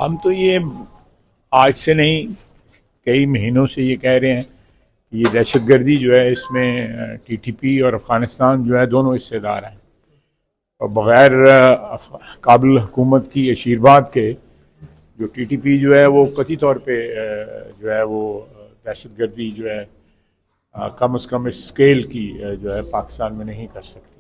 हम तो ये आज से नहीं, कई महीनों से ये कह रहे हैं कि ये दहशतगर्दी जो है इसमें टीटीपी और अफ़गानिस्तान जो है दोनों हिस्सेदार हैं। और बग़ैर काबिल हुकूमत की आशीर्वाद के जो टीटीपी जो है वो कतई तौर पे जो है वो दहशतगर्दी जो है कम से कम इस स्केल की जो है पाकिस्तान में नहीं कर सकती।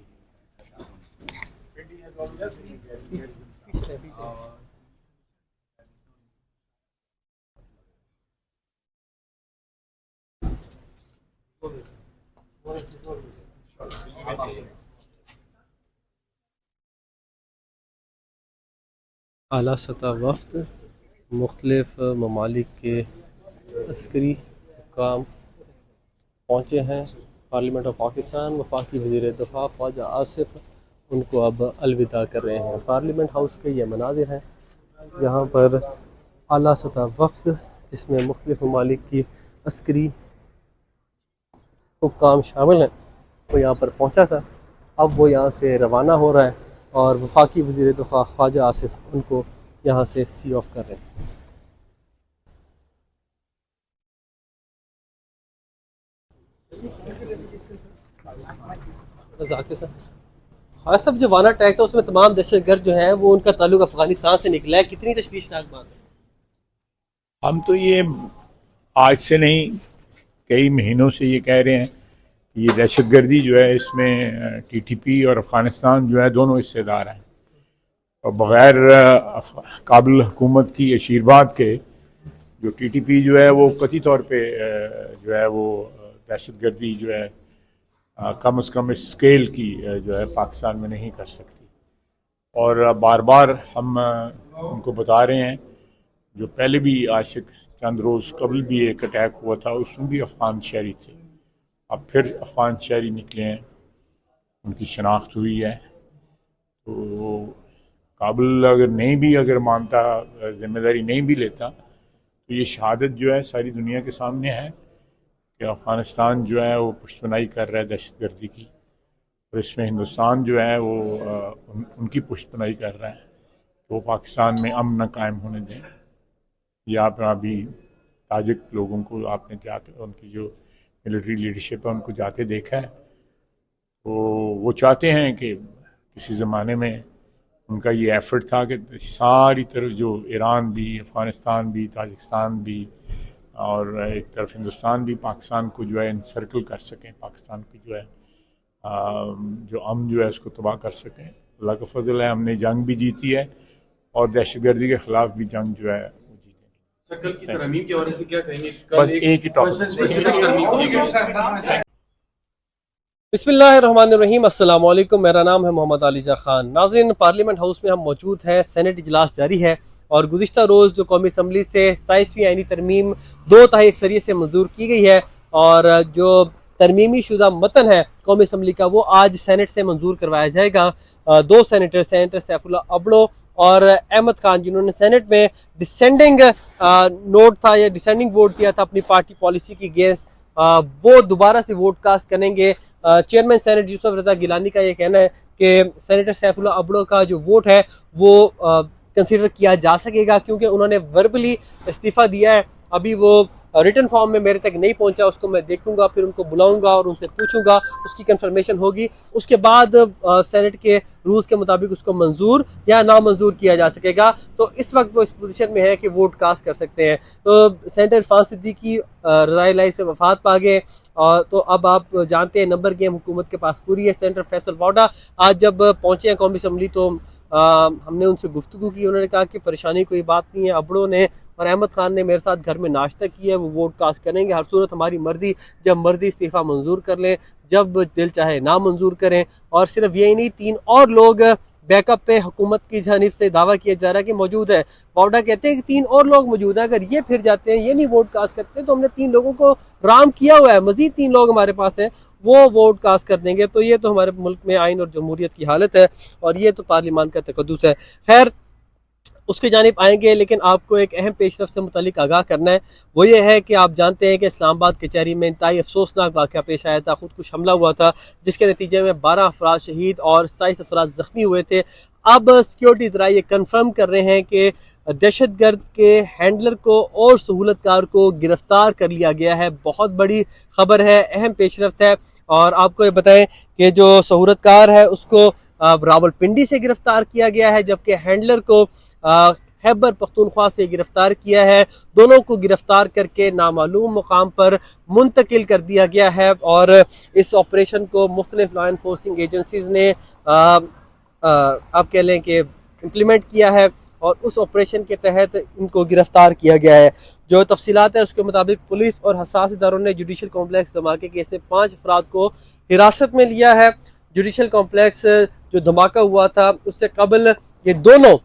आला सतह वफ़द मुख्तलिफ ममालिक के अस्करी हुक्काम पहुँचे हैं पार्लियामेंट ऑफ पाकिस्तान। वफाकी वज़ीर दफ़ा ख्वाजा आसिफ उनको अब अलविदा कर रहे हैं। पार्लियामेंट हाउस के ये मनाजिर हैं जहाँ पर आला सतह वफ़द जिसमें मुख्तलिफ ममालिक की अस्करी हुक्काम शामिल हैं वो यहाँ पर पहुँचा था। अब वो यहाँ से रवाना हो रहा है और वफाकी वज़ीर दफ़ा ख्वाजा आसिफ उनको यहाँ से सी ऑफ कर रहे हैं। हाँ सब जो वाना अटैक था उसमें तमाम दहशतगर्द जो हैं वो उनका ताल्लुक अफगानिस्तान से निकला है। कितनी तशवीशनाक बात है। हम तो ये आज से नहीं, कई महीनों से ये कह रहे हैं कि ये दहशतगर्दी जो है इसमें टीटीपी और अफ़गानिस्तान जो है दोनों हिस्सेदार हैं। और बग़ैर काबिल हुकूमत की आशीर्वाद के जो टीटीपी जो है वो कतई तौर पे जो है वो दहशतगर्दी जो है कम से कम इस स्केल की जो है पाकिस्तान में नहीं कर सकती। और बार बार हम उनको बता रहे हैं, जो पहले भी आज से चंद रोज़ कबल भी एक अटैक हुआ था उसमें भी अफ़गान शहरी थे, अब फिर अफ़गान शहरी निकले हैं, उनकी शनाख्त हुई है। तो काबिल अगर नहीं भी अगर मानता, जिम्मेदारी नहीं भी लेता, तो ये शहादत जो है सारी दुनिया के सामने है कि अफ़गानिस्तान जो है वो पुष्टपनाही कर रहा है दहशतगर्दी की, और इसमें हिंदुस्तान जो है वो उनकी पुष्टपनाही कर रहा है कि वो पाकिस्तान में अमन न कायम होने दें। या पर अभी ताजिक लोगों को आपने जाकर उनकी जो मिलिट्री लीडरशिप है उनको जाते देखा है, तो वो चाहते हैं कि किसी ज़माने में उनका ये एफ़र्ट था कि सारी तरफ जो ईरान भी, अफ़गानिस्तान भी, ताजिकिस्तान भी और एक तरफ हिंदुस्तान भी पाकिस्तान को जो है इनसर्कल कर सकें, पाकिस्तान की जो है जो अमन जो है उसको तबाह कर सकें। अल्लाह का फजल है, हमने जंग भी जीती है और दहशतगर्दी के ख़िलाफ़ भी जंग जो है वो जीतेंगे। कल की तरमीम के हवाले से क्या कहेंगे? बस एक ही टॉपिक। बिस्मिल्लाहिर्रहमानिर्रहीम, अस्सलाम वालेकुम। मेरा नाम है मोहम्मद अलीजा खान। नाज़रीन, पार्लियामेंट हाउस में हम मौजूद हैं। सेनेट इजलास जारी है और गुज़िश्ता रोज़ जो कौमी असम्बली से 27वीं आईनी तरमीम 2/3 अक्सरियत से मंजूर की गई है और जो तरमीमी शुदा मतन है कौमी असम्बली का वो आज सेनेट से मंजूर करवाया जाएगा। 2 सेनेटर सैफुल्ला अबड़ो और अहमद खान, जिन्होंने सेनेट में डिसेंडिंग नोट था या डिसेंडिंग वोट दिया था अपनी पार्टी पॉलिसी की अगेंस्ट, वो दोबारा से वोट कास्ट करेंगे। चेयरमैन सेनेट यूसुफ रजा गिलानी का ये कहना है कि सेनेटर सैफुल्ला अबड़ो का जो वोट है वो कंसीडर किया जा सकेगा क्योंकि उन्होंने वर्बली इस्तीफ़ा दिया है। अभी वो रिटन फॉर्म में मेरे तक नहीं पहुंचा, उसको मैं देखूंगा, फिर उनको बुलाऊंगा और उनसे पूछूंगा, उसकी कंफर्मेशन होगी। उसके बाद सेनेट के रूल्स के मुताबिक उसको मंजूर या नामंजूर किया जा सकेगा। तो इस वक्त वो इस पोजीशन में है कि वोट कास्ट कर सकते हैं। तो सेनेटर इरफान सिद्दीकी रज़ाई से वफात पा गए, तो अब आप जानते हैं नंबर गेम हुकूमत के पास पूरी है। सेनेटर फैसल वाडा आज जब पहुंचे हैं कौमी असम्बली तो हमने उनसे गुफ्तगू की। उन्होंने कहा कि परेशानी कोई बात नहीं है, अबड़ों ने और अहमद खान ने मेरे साथ घर में नाश्ता किया है, वो वोट कास्ट करेंगे। हर सूरत हमारी मर्जी, जब मर्जी इस्तीफ़ा मंजूर कर लें, जब दिल चाहे ना मंजूर करें। और सिर्फ यही नहीं, 3 और लोग बैकअप पे हुकूमत की जानिब से दावा किया जा रहा है कि मौजूद है। वाडा कहते हैं कि 3 और लोग मौजूद हैं, अगर ये फिर जाते हैं, ये नहीं वोट कास्ट करते तो हमने 3 लोगों को राम किया हुआ है, मजीद 3 लोग हमारे पास हैं, वो वोट कास्ट कर देंगे। तो ये तो हमारे मुल्क में आइन और जमहूरियत की हालत है और ये तो पार्लियामान का तकद्दुस है। खैर, उसके जानिब आएंगे, लेकिन आपको एक अहम पेशरफ से मुतालिक आगाह करना है। वो ये है कि आप जानते हैं कि इस्लामाबाद कचहरी में इंतहाई अफसोसनाक वाक़या पेश आया था। खुदकुश हमला हुआ था जिसके नतीजे में 12 अफराद शहीद और 27 अफराद जख्मी हुए थे। अब सिक्योरिटी ज़रा ये कन्फर्म कर रहे हैं कि दहशतगर्द के हैंडलर को और सहूलतकार को गिरफ्तार कर लिया गया है। बहुत बड़ी खबर है, अहम पेशरफ्त है। और आपको ये बताएं कि जो सहूलतकार है उसको रावलपिंडी से गिरफ्तार किया गया है, जबकि हैंडलर को खैबर पख्तूनख्वा से गिरफ्तार किया है। दोनों को गिरफ्तार करके नामालूम मुकाम पर मुंतकिल कर दिया गया है। और इस ऑपरेशन को मुख्तलिफ लॉ एनफोर्सिंग एजेंसीज ने आप कह लें कि इम्प्लीमेंट किया है और उस ऑपरेशन के तहत इनको गिरफ्तार किया गया है। जो तफसीलात है उसके मुताबिक पुलिस और हसास इदारों ने जुडिशल कॉम्प्लेक्स धमाके केस में 5 अफराद को हिरासत में लिया है। जुडिशल कॉम्प्लेक्स जो धमाका हुआ था उससे कबल ये दोनों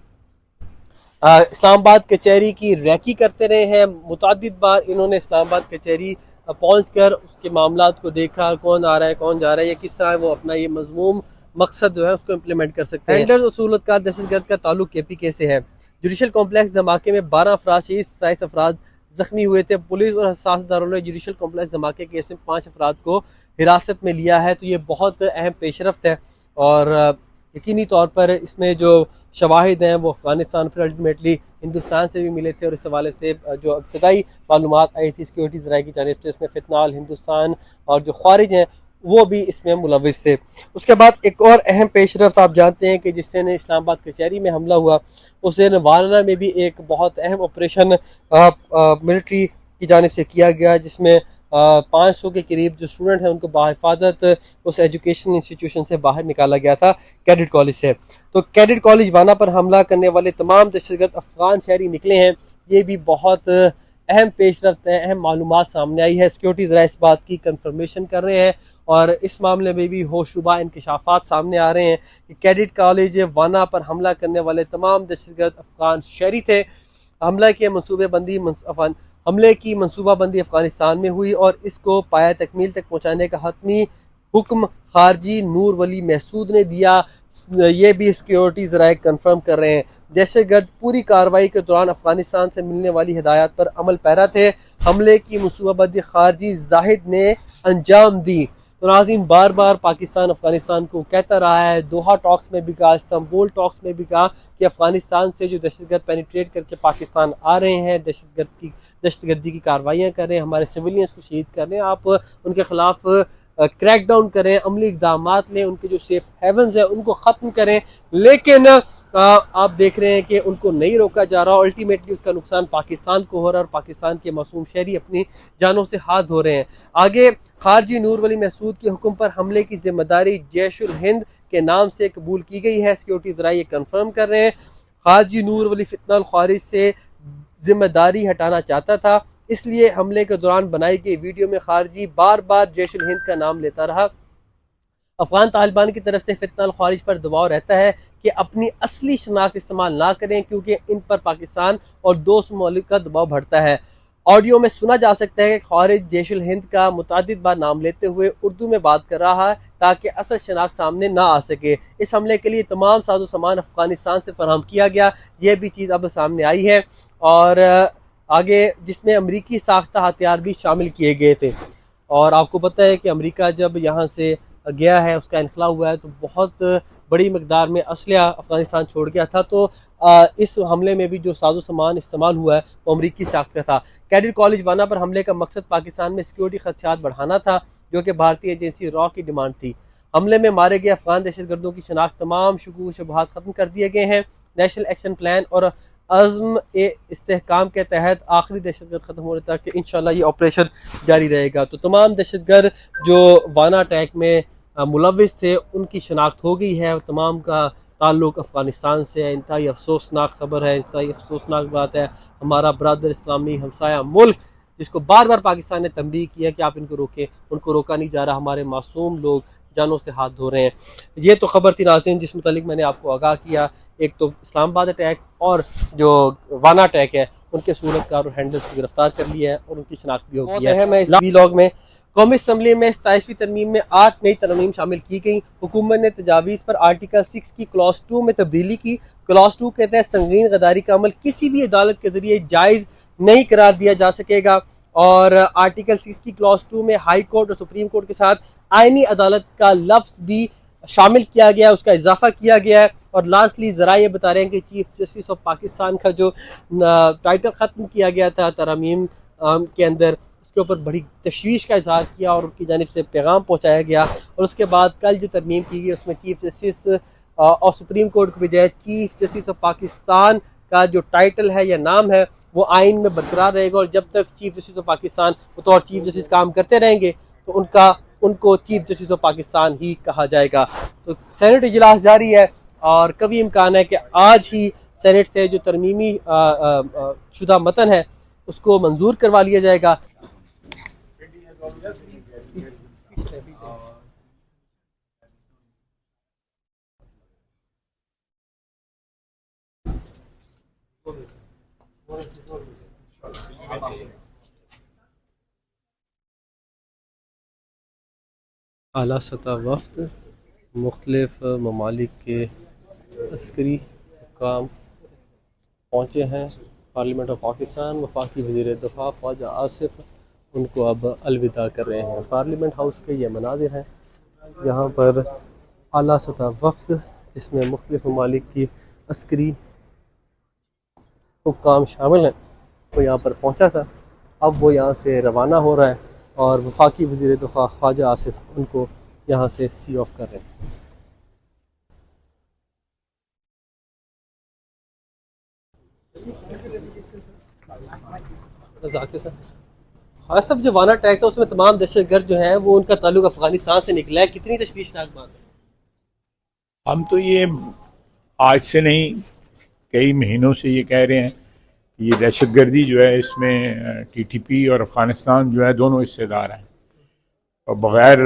इस्लामाबाद कचहरी की रैकी करते रहे हैं। मुतादिद बार इन्होंने इस्लामाबाद कचहरी पहुंचकर उसके मामलात को देखा, कौन आ रहा है कौन जा रहा है, या किस तरह वो अपना ये मजमूम मकसद जो है उसको इम्प्लीमेंट कर सकते हैं। हैंडलर असूलतकार दहशतगर्द का ताल्लुक KPK से है। जुडिशल कॉम्प्लेक्स धमाके में 12 अफराद शहीद, 27 अफराद जख्मी हुए थे। पुलिस और हसास इदारों ने जुडिशल कॉम्प्लेक्स धमाके केस में 5 अफराद को हिरासत में लिया है। तो ये बहुत अहम पेशरफ्त है और यकीनी तौर पर इसमें जो शवाहिद हैं वो अफगानिस्तान फिर अल्टीमेटली हिंदुस्तान से भी मिले थे। और इस हवाले से जो इब्तदाई मालूमात आई थी सिक्योरिटी ज़राए की जानिब से, इसमें फितनाल, हिंदुस्तान और जो ख्वारिज हैं वो भी इसमें मुलविस थे। उसके बाद एक और अहम पेशरफ्त आप जानते हैं कि जिस दिन इस्लामाबाद कचहरी में हमला हुआ उस दिन वाराना में भी एक बहुत अहम ऑपरेशन मिलिट्री की जानिब से किया गया, जिसमें 500 के करीब जो स्टूडेंट हैं उनको बाहिफाजत उस एजुकेशन इंस्टीट्यूशन से बाहर निकाला गया था, कैडेट कॉलेज से। तो कैडेट कॉलेज वाना पर हमला करने वाले तमाम दहशतगर्द अफगान शहरी निकले हैं। ये भी बहुत अहम पेशरफ्त है, अहम मालूमात सामने आई है। सिक्योरिटी ज़रा इस बात की कंफर्मेशन कर रहे हैं और इस मामले में भी होशरुबा इंकशाफात सामने आ रहे हैं कि कैडेट कॉलेज वाना पर हमला करने वाले तमाम दहशतगर्द अफगान शहरी थे। हमले की मनसूबाबंदी अफगानिस्तान में हुई और इसको पाया तकमील तक पहुँचाने का हतमी हुक्म खारजी नूर वली महसूद ने दिया। ये भी सिक्योरिटी ज़राए कंफर्म कर रहे हैं। दहशतगर्द पूरी कार्रवाई के दौरान अफगानिस्तान से मिलने वाली हिदायत पर अमल पैरा थे। हमले की मनसूबाबंदी खारजी जाहिद ने अंजाम दी। तो नाज़रीन, बार बार पाकिस्तान अफगानिस्तान को कहता रहा है, दोहा टॉक्स में भी कहा, इस्तांबुल टॉक्स में भी कहा कि अफगानिस्तान से जो दहशतगर्द पेनिट्रेट करके पाकिस्तान आ रहे हैं, दहशतगर्दी की कार्रवाइयाँ कर रहे हैं, हमारे सिविलियंस को शहीद कर रहे हैं, आप उनके खिलाफ क्रैक डाउन करें, अमली इक़दाम लें, उनके जो सेफ हेवन्स हैं उनको ख़त्म करें। लेकिन आप देख रहे हैं कि उनको नहीं रोका जा रहा। अल्टीमेटली उसका नुकसान पाकिस्तान को हो रहा है और पाकिस्तान के मासूम शहरी अपनी जानों से हाथ धो रहे हैं। आगे खारजी नूर वली महसूद के हुक्म पर हमले की जिम्मेदारी जैश उल हिंद के नाम से कबूल की गई है। सिक्योरिटी ज़रा ये कंफर्म कर रहे हैं। खारजी नूर वली फितनल ख्वारिज से जिम्मेदारी हटाना चाहता था, इसलिए हमले के दौरान बनाई गई वीडियो में खारजी बार बार जैश उल हिंद का नाम लेता रहा। अफगान तालिबान की तरफ से फितनल ख्वारिज पर दबाव रहता है कि अपनी असली शनाख्त इस्तेमाल ना करें, क्योंकि इन पर पाकिस्तान और दोस्त मुल्क का दबाव बढ़ता है। ऑडियो में सुना जा सकता है कि ख्वारिज जैश उल हिंद का मुतादिद बार नाम लेते हुए उर्दू में बात कर रहा है ताकि असल शनाख्त सामने ना आ सके। इस हमले के लिए तमाम साजो सामान अफगानिस्तान से फराहम किया गया। यह भी चीज़ अब सामने आई है और आगे जिसमें अमरीकी साख्ता हथियार भी शामिल किए गए थे। और आपको पता है कि अमरीका जब यहाँ से गया है, उसका इनखला हुआ है, तो बहुत बड़ी मकदार में असलहा अफगानिस्तान छोड़ गया था। तो इस हमले में भी जो साजो सामान इस्तेमाल हुआ है वो अमरीकी साख्त का था। कैडेट कॉलेज वाना पर हमले का मकसद पाकिस्तान में सिक्योरिटी खदशात बढ़ाना था, जो कि भारतीय एजेंसी रॉ की डिमांड थी। हमले में मारे गए अफगान दहशतगर्दों की शनाख्त, तमाम शुकूक शुबहात खत्म कर दिए गए हैं। नेशनल एक्शन प्लान और अज़्म ए इस्तेहकाम के तहत आखिरी दहशतगर्द खत्म होने तक इंशाल्लाह ये ऑपरेशन जारी रहेगा। तो तमाम दहशतगर्द जो वाना अटैक में मुलविस थे उनकी शनाख्त हो गई है। तमाम का ताल्लुक अफ़गानिस्तान से है। इंतहाई अफसोसनाक खबर है, इंतहाई अफसोसनाक बात है। हमारा ब्रदर इस्लामी हमसाया मुल्क, जिसको बार बार पाकिस्तान ने तंबीह किया कि आप इनको रोकें, उनको रोका नहीं जा रहा। हमारे मासूम लोग जानों से हाथ धो रहे हैं। ये तो खबर थी नाज़रीन जिस मुतालिक मैंने आपको आगाह किया। एक तो इस्लामाबाद अटैक और जो वाना अटैक है उनके सूरतकार और हैंडल्स को गिरफ्तार कर लिया है और उनकी शनाख्त भी हो गई है। मैं इस व्लॉग में कौमी असम्बली में 27वीं तरमीम में 8 नई तरमीम शामिल की गई। हुकूमत ने तजावीज़ पर आर्टिकल 6 की क्लॉज 2 में तब्दीली की। क्लॉज 2 के तहत संगीन गद्दारी का अमल किसी भी अदालत के जरिए जायज़ नहीं करार दिया जा सकेगा। और आर्टिकल 6 की क्लॉज 2 में हाई कोर्ट और सुप्रीम कोर्ट के साथ आईनी अदालत का लफ्ज़ भी शामिल किया गया है, उसका इजाफा किया गया है। और लास्टली ज़रा ये बता रहे हैं कि चीफ जस्टिस ऑफ पाकिस्तान का जो टाइटल ख़त्म किया गया था तरमीम के अंदर, उसके ऊपर बड़ी तशवीश का इजहार किया और उनकी जानिब से पैगाम पहुँचाया गया। और उसके बाद कल जो तरमीम की गई उसमें चीफ जस्टिस और सुप्रीम कोर्ट के बजाय चीफ जस्टिस ऑफ पाकिस्तान का जो टाइटल है या नाम है वो आइन में बरकरार रहेगा, और जब तक चीफ जस्टिस ऑफ पाकिस्तान बतौर चीफ जस्टिस काम करते रहेंगे तो उनको चीफ जस्टिस ऑफ पाकिस्तान ही कहा जाएगा। तो सेनेट इजलास जारी है और कभी इम्कान है कि आज ही सेनेट से जो तरमीमी शुदा मतन है उसको मंजूर करवा लिया जाएगा। आला सतह वफ़द मुख्तलिफ ममालिक के अस्करी हुक्काम पहुँचे हैं पार्लियामेंट ऑफ पाकिस्तान। वफाकी वज़ीर दिफ़ा ख्वाजा आसिफ उनको अब अलविदा कर रहे हैं। पार्लियामेंट हाउस के ये मनाज़िर हैं जहाँ पर आला सतह वफ़द जिसमें मुख्तलिफ ममालिक की अस्करी हुक्काम शामिल हैं वो यहाँ पर पहुँचा था। अब वो यहाँ से रवाना हो रहा है और वफाकी वज़ीर दिफ़ा ख्वाजा आसिफ उनको यहाँ से सी ऑफ कर रहे हैं। हाँ सब जो वाना अटैक था उसमें तमाम दहशतगर्द जो हैं वो उनका ताल्लुक अफगानिस्तान से निकला है, कितनी तशवीशनाक बात है। हम तो ये आज से नहीं कई महीनों से ये कह रहे हैं कि ये दहशतगर्दी जो है इसमें टीटीपी और अफगानिस्तान जो है दोनों हिस्सेदार हैं, और बग़ैर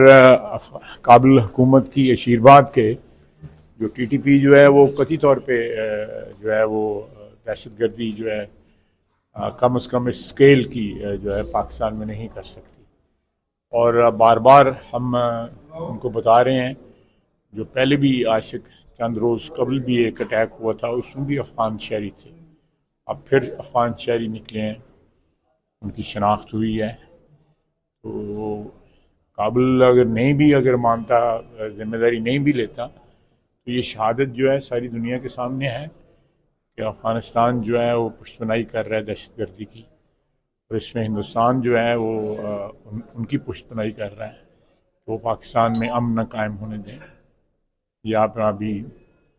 काबिल हुकूमत की आशीर्वाद के जो टीटीपी जो है वो कतई तौर पे जो है वो दहशतगर्दी जो है कम से कम इस स्केल की जो है पाकिस्तान में नहीं कर सकती। और बार बार हम उनको बता रहे हैं, जो पहले भी आज से चंद रोज़ कबल भी एक अटैक हुआ था उसमें भी अफ़गान शहरी थे, अब फिर अफ़गान शहरी निकले हैं, उनकी शनाख्त हुई है। तो काबिल अगर मानता, जिम्मेदारी नहीं भी लेता, तो ये शहादत जो है सारी दुनिया के सामने है कि अफ़गानिस्तान जो है वो पुष्टबनाई कर रहा है दहशतगर्दी की, और इसमें हिंदुस्तान जो है वो उनकी पुष्टबनाई कर रहा है कि वो पाकिस्तान में अमन न कायम होने दें। या आप अभी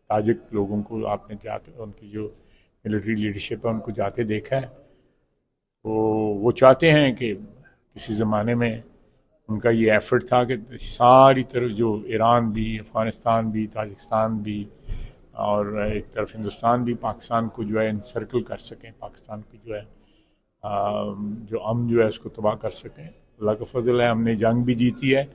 ताजिक लोगों को आपने जाकर उनकी जो मिलिट्री लीडरशिप है उनको जाते देखा है, तो वो चाहते हैं कि किसी ज़माने में उनका ये एफ़र्ट था कि सारी तरफ जो ईरान भी, अफ़गानिस्तान भी, ताजिकिस्तान भी और एक तरफ हिंदुस्तान भी पाकिस्तान को जो है इनसर्कल कर सकें, पाकिस्तान की जो है जो अमन जो है उसको तबाह कर सकें। अल्लाह का फजल है, हमने जंग भी जीती है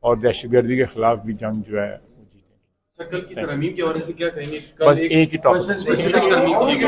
और दहशतगर्दी के ख़िलाफ़ भी जंग जो है वो जीते। सर कल की तरमीम के हवाले से क्या कहेंगे? बस एक ही टॉपिक स्पेसिफिक तरमीम की गई।